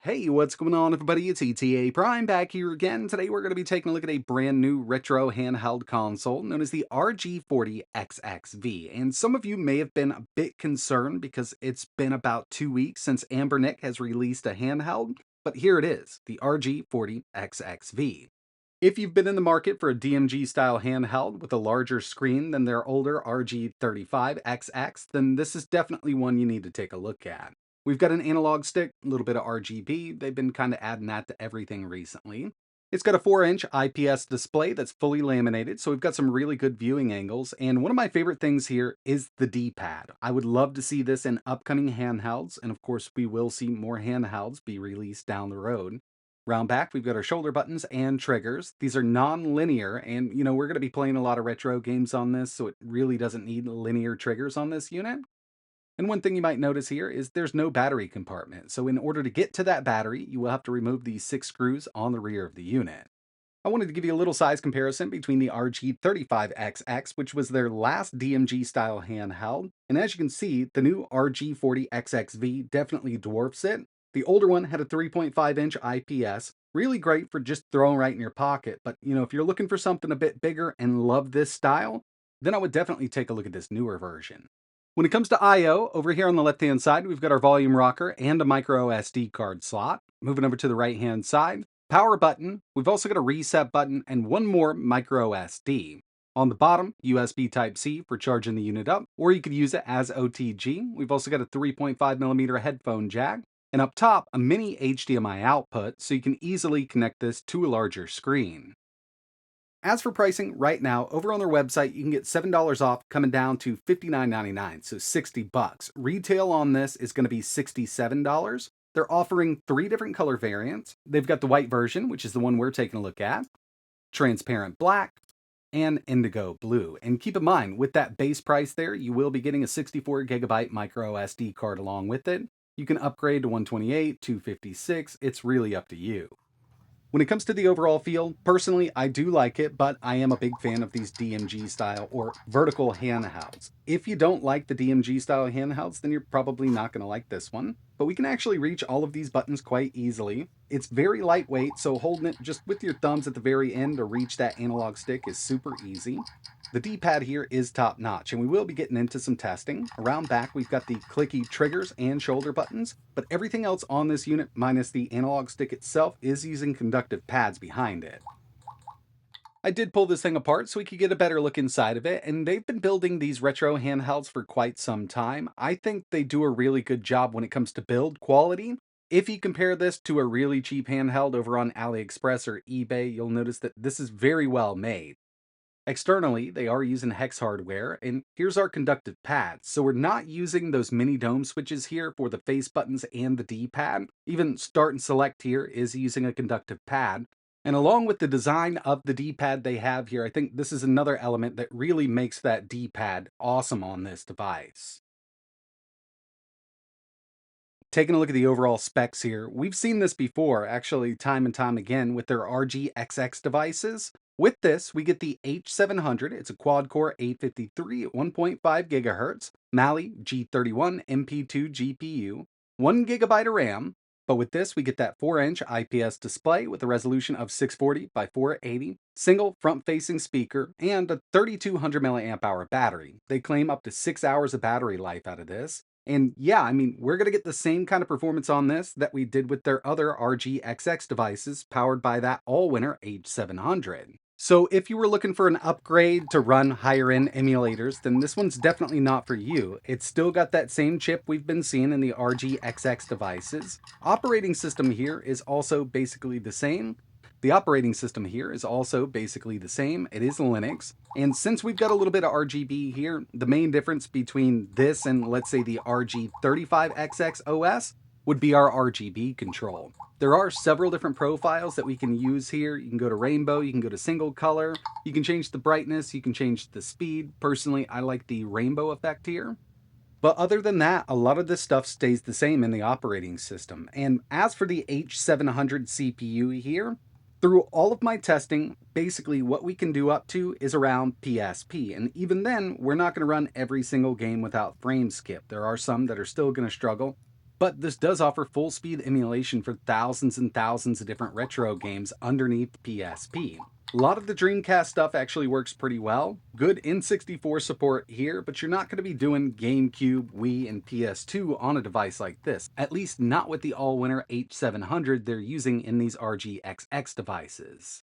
Hey, what's going on, everybody? It's etaprime back here again. Today we're going to be taking a look at a brand new retro handheld console known as the RG40XXV. And some of you may have been a bit concerned because it's been about 2 weeks since Anbernic has released a handheld, but here it is, the RG40XXV. If you've been in the market for a DMG style handheld with a larger screen than their older RG35XX, then this is definitely one you need to take a look at. We've got an analog stick, a little bit of RGB. They've been kind of adding that to everything recently. It's got a 4-inch IPS display that's fully laminated, so we've got some really good viewing angles. And one of my favorite things here is the D-pad. I would love to see this in upcoming handhelds, and of course, we will see more handhelds be released down the road. Round back, we've got our shoulder buttons and triggers. These are non-linear, and we're going to be playing a lot of retro games on this, so it really doesn't need linear triggers on this unit. And one thing you might notice here is there's no battery compartment. So in order to get to that battery, you will have to remove these 6 screws on the rear of the unit. I wanted to give you a little size comparison between the RG35XX, which was their last DMG style handheld. And as you can see, the new RG40XXV definitely dwarfs it. The older one had a 3.5-inch IPS, really great for just throwing right in your pocket. But if you're looking for something a bit bigger and love this style, then I would definitely take a look at this newer version. When it comes to I/O, over here on the left-hand side, we've got our volume rocker and a micro SD card slot. Moving over to the right-hand side, power button. We've also got a reset button and one more micro SD. On the bottom, USB Type-C for charging the unit up, or you could use it as OTG. We've also got a 3.5mm headphone jack, and up top, a mini HDMI output, so you can easily connect this to a larger screen. As for pricing, right now, over on their website, you can get $7 off, coming down to $59.99, so 60 bucks. Retail on this is going to be $67. They're offering 3 different color variants. They've got the white version, which is the one we're taking a look at, transparent black, and indigo blue. And keep in mind, with that base price there, you will be getting a 64 gigabyte micro SD card along with it. You can upgrade to 128, 256, it's really up to you. When it comes to the overall feel, personally, I do like it, but I am a big fan of these DMG style or vertical handhelds. If you don't like the DMG style handhelds, then you're probably not going to like this one. But we can actually reach all of these buttons quite easily. It's very lightweight, so holding it just with your thumbs at the very end to reach that analog stick is super easy. The D-pad here is top notch, and we will be getting into some testing. Around back, we've got the clicky triggers and shoulder buttons, but everything else on this unit, minus the analog stick itself, is using conductive pads behind it. I did pull this thing apart so we could get a better look inside of it, and they've been building these retro handhelds for quite some time. I think they do a really good job when it comes to build quality. If you compare this to a really cheap handheld over on AliExpress or eBay, you'll notice that this is very well made. Externally, they are using hex hardware, and here's our conductive pads. So we're not using those mini dome switches here for the face buttons and the D-pad. Even start and select here is using a conductive pad. And along with the design of the D-pad they have here, I think this is another element that really makes that D-pad awesome on this device. Taking a look at the overall specs here, we've seen this before, actually, time and time again with their RGXX devices. With this, we get the H700. It's a quad-core 853 at 1.5 gigahertz, Mali G31 MP2 GPU, 1 gigabyte of RAM. But with this, we get that 4-inch IPS display with a resolution of 640 by 480, single front-facing speaker, and a 3200 milliamp hour battery. They claim up to 6 hours of battery life out of this. And yeah, I mean, we're going to get the same kind of performance on this that we did with their other RGXX devices powered by that all-winner H700. So if you were looking for an upgrade to run higher-end emulators, then this one's definitely not for you. It's still got that same chip we've been seeing in the RGXX devices. Operating system here is also basically the same. The operating system here is also basically the same. It is Linux. And since we've got a little bit of RGB here, the main difference between this and, let's say, the RG35XX OS would be our RGB control. There are several different profiles that we can use here. You can go to rainbow, you can go to single color, you can change the brightness, you can change the speed. Personally, I like the rainbow effect here. But other than that, a lot of this stuff stays the same in the operating system. And as for the H700 CPU here, through all of my testing, basically what we can do up to is around PSP. And even then, we're not going to run every single game without frame skip. There are some that are still going to struggle. But this does offer full speed emulation for thousands and thousands of different retro games underneath PSP. A lot of the Dreamcast stuff actually works pretty well. Good N64 support here, but you're not going to be doing GameCube, Wii, and PS2 on a device like this. At least not with the all-winner H700 they're using in these RGXX devices.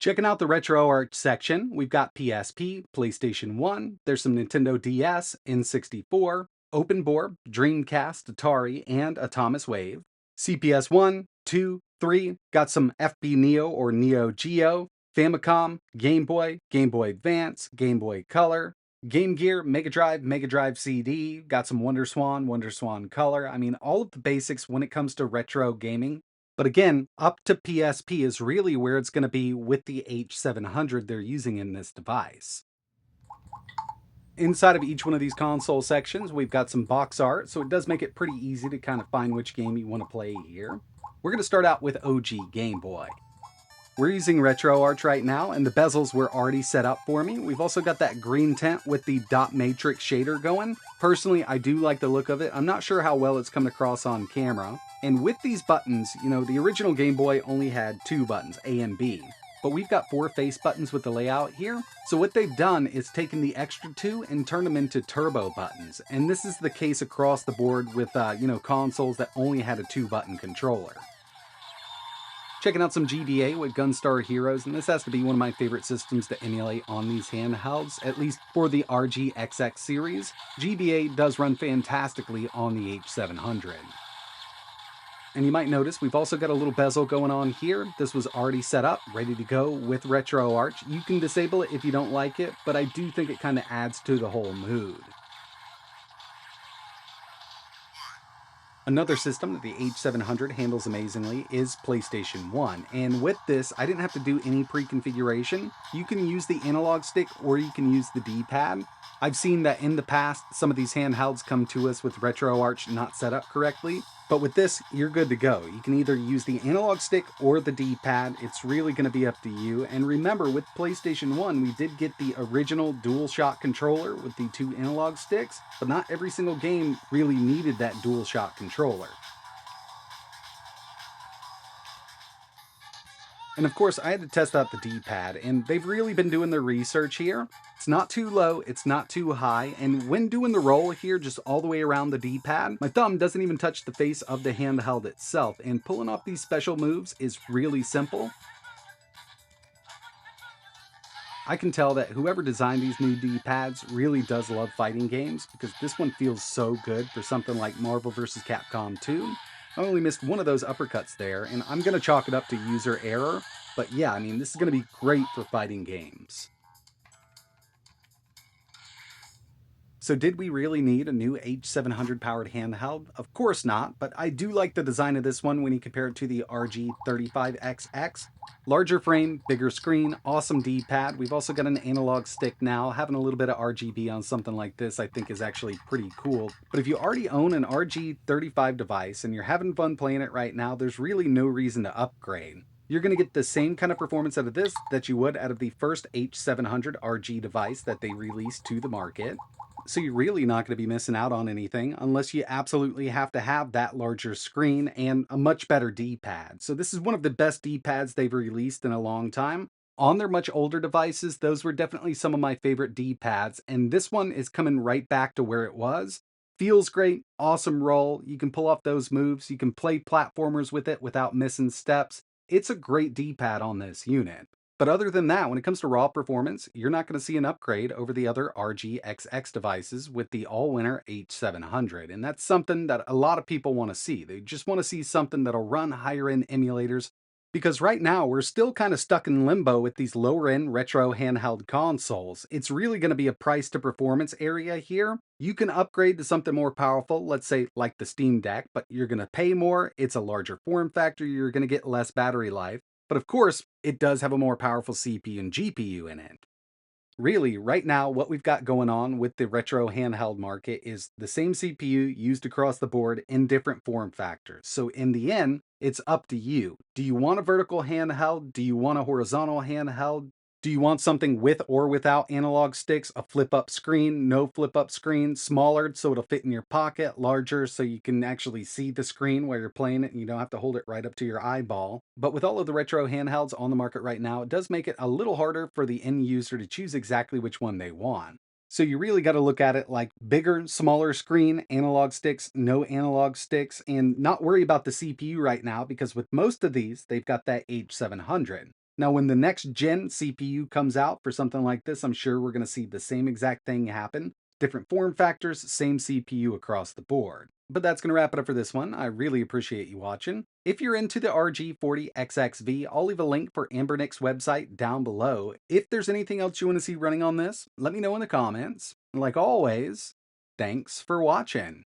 Checking out the RetroArch section, we've got PSP, PlayStation 1, there's some Nintendo DS, N64, OpenBore, Dreamcast, Atari, and Atomis Wave. CPS 1, 2, 3, got some FB Neo or Neo Geo, Famicom, Game Boy, Game Boy Advance, Game Boy Color, Game Gear, Mega Drive CD, got some WonderSwan Color. I mean, all of the basics when it comes to retro gaming. But again, up to PSP is really where it's going to be with the H700 they're using in this device. Inside of each one of these console sections, we've got some box art, so it does make it pretty easy to kind of find which game you want to play here. We're going to start out with OG Game Boy. We're using RetroArch right now, and the bezels were already set up for me. We've also got that green tint with the dot matrix shader going. Personally, I do like the look of it. I'm not sure how well it's come across on camera. And with these buttons, you know, the original Game Boy only had 2 buttons, A and B. But we've got 4 face buttons with the layout here. So what they've done is taken the extra 2 and turned them into turbo buttons. And this is the case across the board with, consoles that only had a 2-button controller. Checking out some GBA with Gunstar Heroes, and this has to be one of my favorite systems to emulate on these handhelds, at least for the RGXX series. GBA does run fantastically on the H700. And you might notice we've also got a little bezel going on here. This was already set up, ready to go with RetroArch. You can disable it if you don't like it, but I do think it kind of adds to the whole mood. Another system that the H700 handles amazingly is PlayStation 1, and with this, I didn't have to do any pre-configuration. You can use the analog stick or you can use the D-pad. I've seen that in the past, some of these handhelds come to us with RetroArch not set up correctly, but with this, you're good to go. You can either use the analog stick or the D-pad. It's really going to be up to you. And remember, with PlayStation 1, we did get the original DualShock controller with the 2 analog sticks, but not every single game really needed that DualShock controller. And of course, I had to test out the D-pad, and they've really been doing their research here. It's not too low, it's not too high, and when doing the roll here just all the way around the D-pad, my thumb doesn't even touch the face of the handheld itself, and pulling off these special moves is really simple. I can tell that whoever designed these new D-pads really does love fighting games, because this one feels so good for something like Marvel vs. Capcom 2. I only missed one of those uppercuts there, and I'm going to chalk it up to user error. But yeah, I mean, this is going to be great for fighting games. So did we really need a new H700 powered handheld? Of course not, but I do like the design of this one when you compare it to the RG40XXV. Larger frame, bigger screen, awesome D-pad. We've also got an analog stick now. Having a little bit of RGB on something like this I think is actually pretty cool. But if you already own an RG35 device and you're having fun playing it right now, there's really no reason to upgrade. You're going to get the same kind of performance out of this that you would out of the first H700 RG device that they released to the market. So you're really not going to be missing out on anything unless you absolutely have to have that larger screen and a much better D-pad. So this is one of the best D-pads they've released in a long time. On their much older devices, those were definitely some of my favorite D-pads, and this one is coming right back to where it was. Feels great, awesome roll. You can pull off those moves. You can play platformers with it without missing steps. It's a great D-pad on this unit. But other than that, when it comes to raw performance, you're not going to see an upgrade over the other RGXX devices with the all-winner H700. And that's something that a lot of people want to see. They just want to see something that'll run higher-end emulators. Because right now, we're still kind of stuck in limbo with these lower-end retro handheld consoles. It's really going to be a price-to-performance area here. You can upgrade to something more powerful, let's say like the Steam Deck, but you're going to pay more. It's a larger form factor. You're going to get less battery life. But of course, it does have a more powerful CPU and GPU in it. Really, right now, what we've got going on with the retro handheld market is the same CPU used across the board in different form factors. So in the end, it's up to you. Do you want a vertical handheld? Do you want a horizontal handheld? Do you want something with or without analog sticks? A flip-up screen, no flip-up screen, smaller so it'll fit in your pocket, larger so you can actually see the screen while you're playing it and you don't have to hold it right up to your eyeball. But with all of the retro handhelds on the market right now, it does make it a little harder for the end user to choose exactly which one they want. So you really got to look at it like bigger, smaller screen, analog sticks, no analog sticks, and not worry about the CPU right now because with most of these, they've got that H700. Now, when the next gen CPU comes out for something like this, I'm sure we're going to see the same exact thing happen. Different form factors, same CPU across the board. But that's going to wrap it up for this one. I really appreciate you watching. If you're into the RG40XXV, I'll leave a link for Anbernic's website down below. If there's anything else you want to see running on this, let me know in the comments. And like always, thanks for watching.